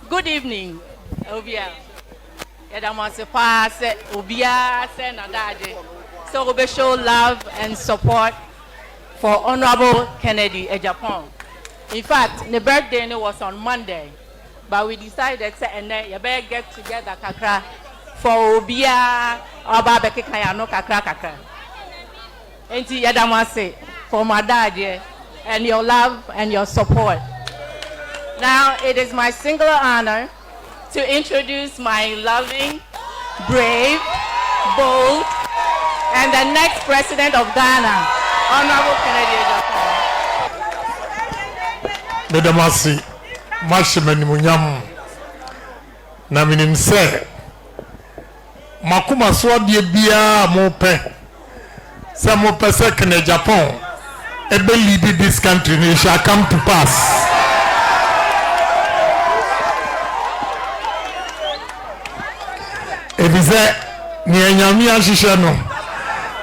Good evening, Obia. Yadamasipa se Obia se Nadaje. So we show love and support for Honorable Kennedy Agyapong. In fact, the birthday was on Monday, but we decided to you better get together kakra for Obia Oba Bekikaya no kakra kakra. Enti Yadamasi for my dad and your love and your support. Now it is my singular honor to introduce my loving, brave, bold, and the next president of Ghana, Honorable Kennedy Agyapong. Medamasi, Mashimani Munyam, Naminim se, Makuma swadi bia mope, se mope se Kennedy Agyapong, ebe lead this country, it shall come to pass. Ebize ni enyami ahihye no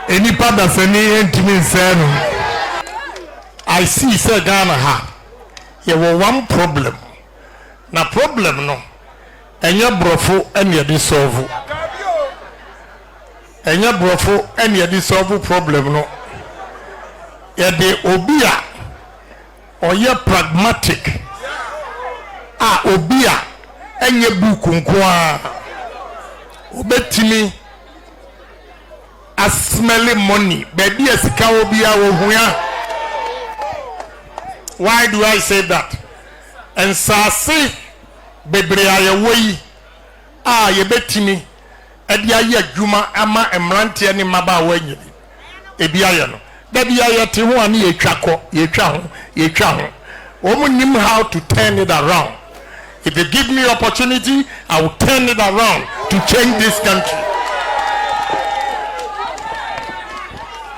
enipa da sani entimi nse no I see say Ghana ha ye one problem na problem no enye brofo ene ye solve enye brofo ene ye solve problem no ye de obi a oye pragmatic obi a enye buku nko a obetimi asmelly money baby esika obi a wo huya. Why do I say that? And sase bebre ayewoi ye betimi edi aye adwuma ama emrante ne maba wanyini ebi aye no da bi aye te ho ani yetwa ho omunim how to turn it around. If they give me opportunity, I will turn it around to change this country.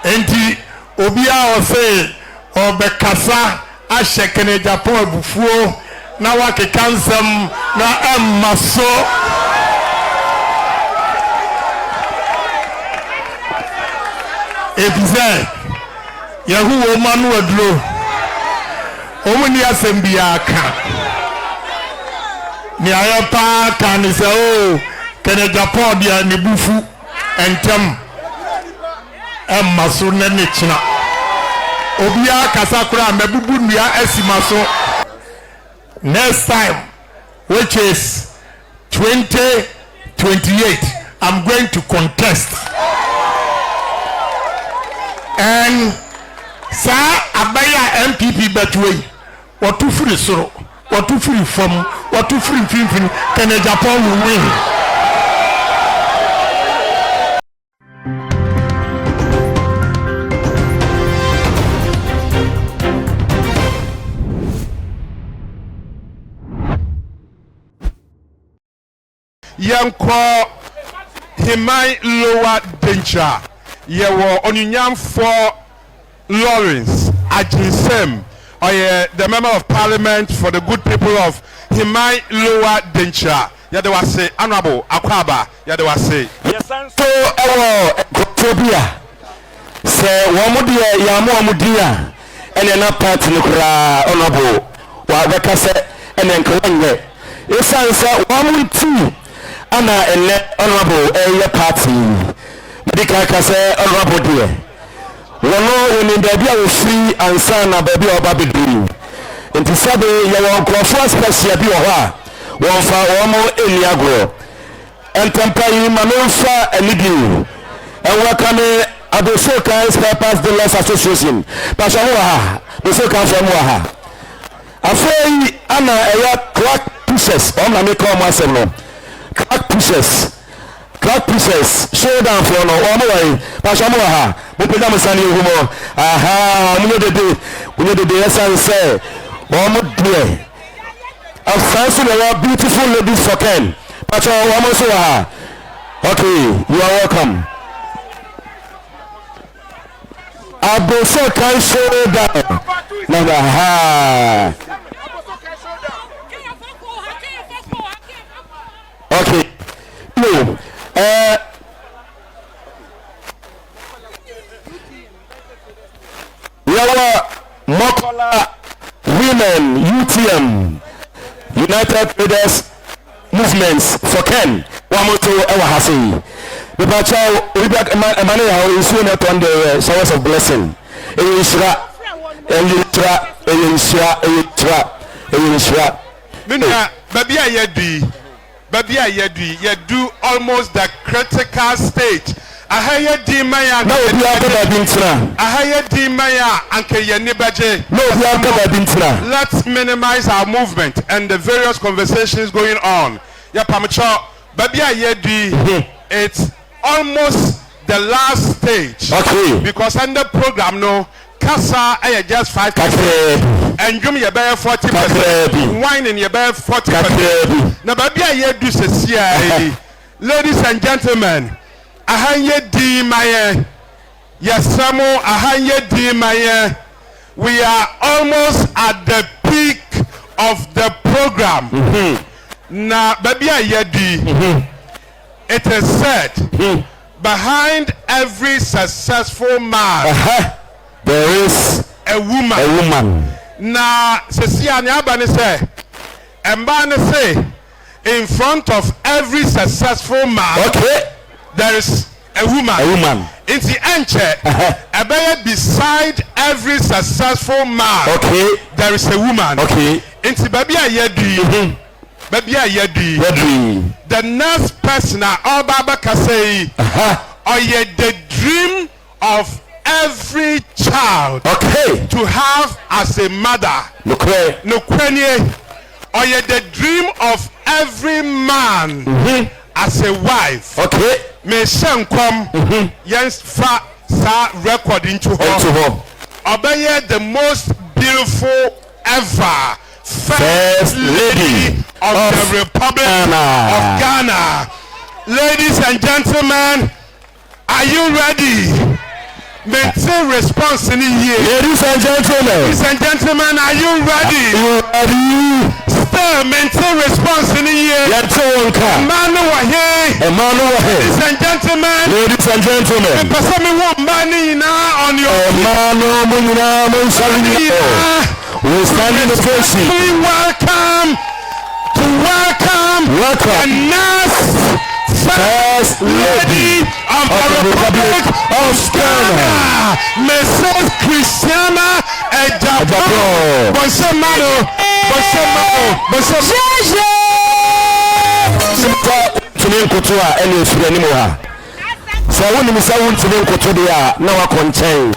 Enti obia ose obekasa ahye Kennedy Agyapong abufuo na wake kansam na emmaso ebize yahu manu aduro omuni asembi aka ni ayapa kan se o Kennedy Agyapong dia ni bufu entem emmaso na ne china obia kasakura mebubu nua asimaso. Next time, which is 2028, I'm going to contest. And sa abaya MPP betway what to free soro what to free from what to free fin Kennedy Agyapong will win. Yanko Himai lower danger. Ye were onyam for Lawrence Ajinsem, or the member of parliament for the good people of Himai lower danger. Yade was say honorable Akwaba. Yade was say yes, so Gotobia say Wamudia Yamuamudia and an apart Nukra honorable Wabekase and then Kolenge. Yes, answer one Anna and honorable a party. Medical Case honorable dear. One in the Bia free and son of baby or baby dream. And to say your Crawford special be one for one more in Yagro. And temporary Manofa and Lidu. And welcome at the Soka Spare Parts Dealers Association. Pashawa, the Soka from Waha. I say Anna a crack pieces on the make myself. Crack pieces, show down for no one way. Pashamoha, we put them sunny humor. Aha, we know the day, as I say, one more day. Of fancy our beautiful ladies for Ken. Pashamoha. Okay, you are welcome. Aboso can show down. Aha. Okay. No. We are Mokola Women UTM United Traders movements for Ken. One more to our Hasi. The Bacha, we back money, how is soon upon the showers of blessing. Baby, you do almost the critical stage. I hire D Maya. No, we are going to I hire D Maya and Kayanibaje. No, we are going to let's minimize our movement and the various conversations going on. Yeah, Pamacho, baby, it's almost the last stage. Okay. Because under program, no, Kasa, just 5%. And Jum, you bear 40%. Wine in your bear 40%. Now, baby, I do say, ladies and gentlemen, Ahanye di Maya, Yasamo, Ahanye di Maya. We are almost at the peak of the program. Now, baby, it is said, behind every successful man, there is a woman. A woman. Now, Cecilia Nyabani say, Mbani say, in front of every successful man, okay, there is a woman. A woman. In the enche, beside every successful man, okay, there is a woman. Okay. In the baby ayedi, baby ayedi. The next person, all Baba can say, or the dream of every child, okay, to have as a mother. No or the dream of every man as a wife. Okay. May shen come yes fa sa record into her. Obey the most beautiful ever first lady of the Republic of Ghana. Ladies and gentlemen, are you ready? Maintain response in here. Ladies and gentlemen, are you ready? Still maintain response in here. Emmanuel here. Ladies and gentlemen. On your we stand in the station. Welcome the next First Lady of the Republic of Ghana, Mrs. Christiana Agyapong. Bonsemano. Tumi nkotoa ene efiri ani mo ha. Sa woni mi sa won tumi nkoto de a na wa konchen.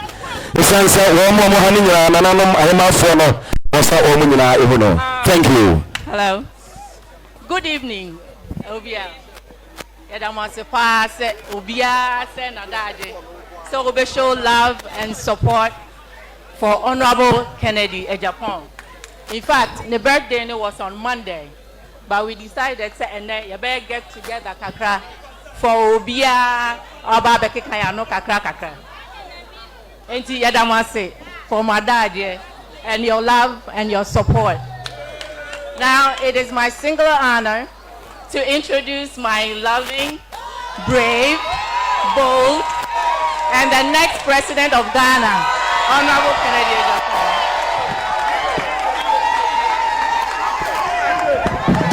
Esanse wo mo ha ni nyina nananom ahemafo no. Osa wo mo nyina ehu no. Thank you. Hello. Good evening. Obia. Yadamasipa se Obia se nadaje. So we show love and support for Honorable Kennedy Agyapong. In fact, the birthday was on Monday, but we decided to you better get together kakra for Obia Oba Bekikaya no kakra. Enti Yadamasi for my dad and your love and your support. Now it is my singular honor to introduce my loving, brave, bold, and the next president of Ghana, Honorable Kennedy Agyapong.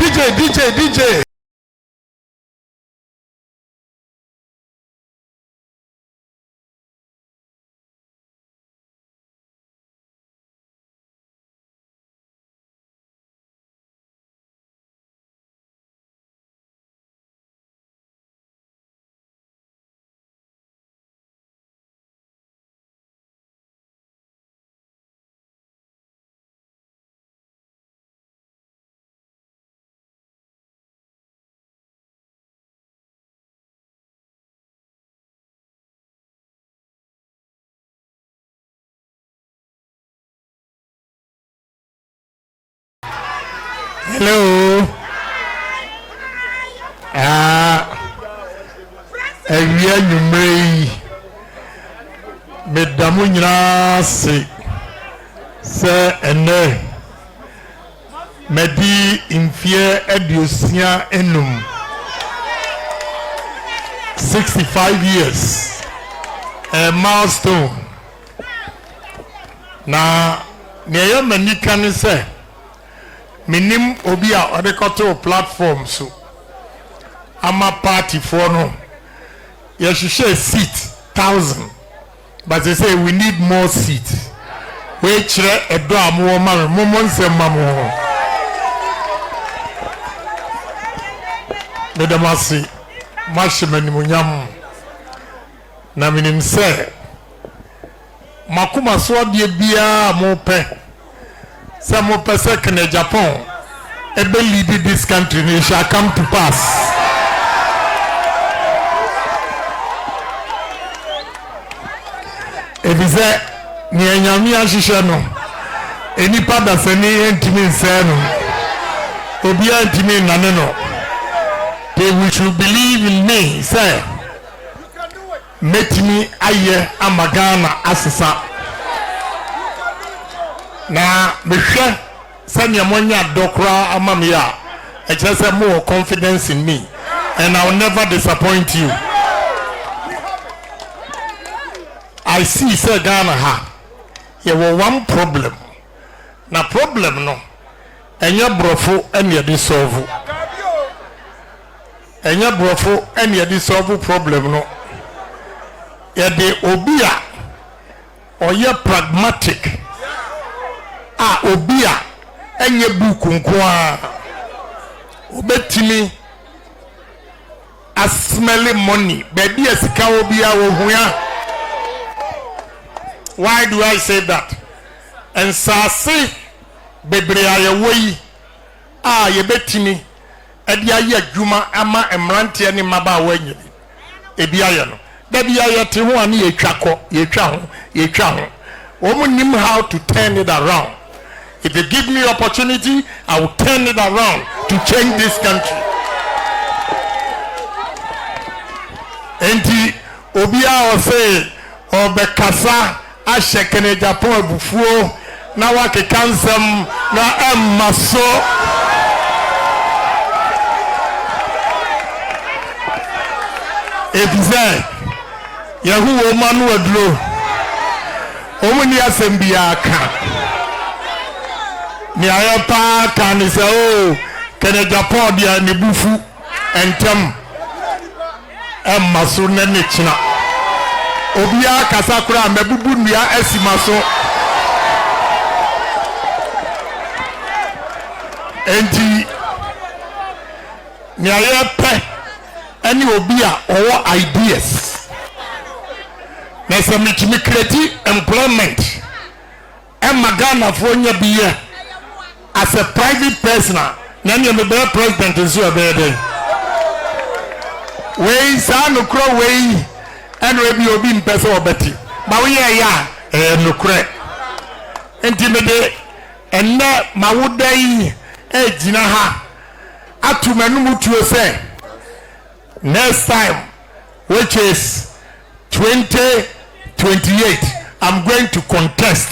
DJ. Hello. Ewia nyumrei medamu nyina se ene medi infie edusia enum 65 years, a milestone. Na neya manika ni se minim obi a odekoto platform so ama party for no you should share seat 1,000 but they say we need more seat we chere edo amu ma mo nsem ma mo me damasi mashimani munyam na minim se makuma so de bia mo pe se mo pe se kene Japan ebe lead this country and it shall come to pass. If you say ni enyami ahihye no enipa da se ni entimi nse no obi entimi nane no they will should believe in me say metimi aye amagana asesa na mehwe sani amonya dokra amamia I just have more confidence in me and I will never disappoint you. I see say Ghana ha you have one problem na problem no enya brofo enya di solve enya brofo enya di solve problem no ya de obia oye pragmatic obia enye buku nkoa obetimi asmele money baby esika obia wohua. Why do I say that? And sase bebreaye wei ye betimi edi aye adwuma ama emrante ne maba wanyi ebia ye no da bia ye te ho ani yetwa ho nim how to turn it around. If you give me opportunity, I will turn it around to change this country. Enti obia o say obekasa ashekene Japan bufuo na wake kansem na emmaso ebize yahu o manu aduro omuni asembia aka ni ayapa kan se o kene Japan dia ne bufu entem emmaso na ne china obia kasakura mebubu nua asimaso enti ni ayepe any obia or ideas na se mitimi create employment Ghana for nya biye as a private person na nya me be president nso abede we sa no kro we and we obi mpese obeti ba we ya nokre entimede enne mawodai ejina ha atumanum tuo say next time which is 2028 I'm going to contest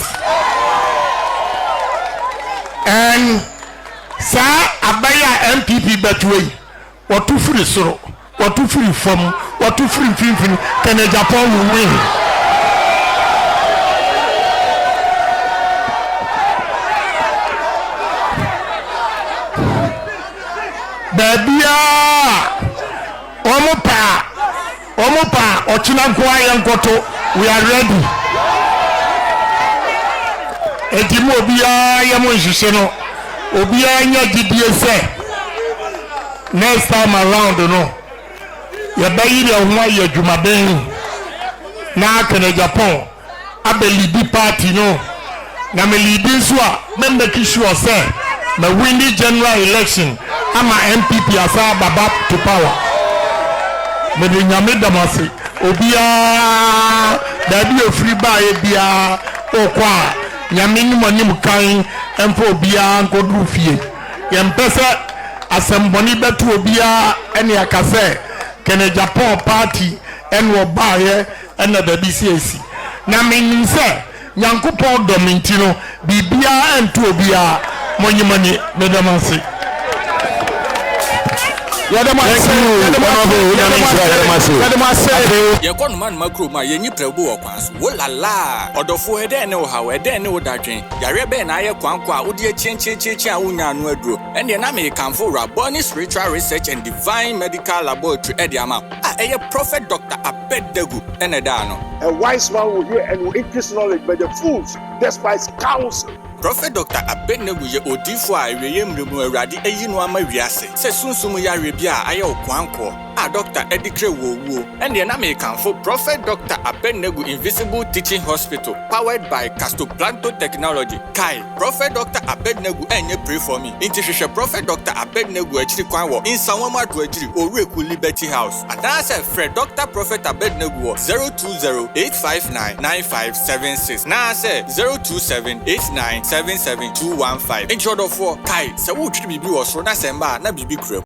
and sa abaya MPP betway otu free soro otu free from otu free finfin can Japan will win. Babia omopa ochina kwa yankoto we are ready. Edimo obia yamo nhihye no obia nya gidie se next time around no ya bayi le ho ya dwumaden na kana Japan abelidi party no na me lead so a member kishu say me win the general election ama MPP asa baba to power me de nyame damase obia da bi ofri ba e bia okwa nyame ni monim kan empo obia nkodu fie ye mpese asemboni betu obia ene akase kene Japan party ene obaye ene da BCAC na menim se nyankopon dominti no bibia entu obia monyimani me damase Yɛkɔ no man makro ma yɛnyi prɛbo wɔ kwan so. Wo la la. Ɔdɔfo ɛdɛn ne wo haw ɛdɛn ne wo dadwen. Yare bɛn na ayɛ kwankɔ a wode akyenkyekye a wonya no aduro. Ɛne na me kanfo Abronye Spiritual Research and Divine Medical Laboratory ɛde ama. Ɛyɛ Prophet Dr. Abednego ɛne da no. A wise man will hear and will increase knowledge, but the fools despise counsel. Prophet Dr. Abednego ye odifo a eweye mremu awurade ayi no ama wiase. Se sunsum yare bia aye okwanko. A doctor edikre wo. Ende na me kanfo Prophet Dr. Abednego Invisible Teaching Hospital powered by Castoplanto Technology. Kai Prophet Dr. Abednego enye pray for me. Inti hwehwe Prophet Dr. Abednego akiri kwan wo Insanwama do akiri Oreku Liberty House. Adase Fred Dr. Prophet Abednego 020-859-9576. Na say 027-89-77215. Intro do for Kai se wo twi bibi wo so na semba na bibi kura.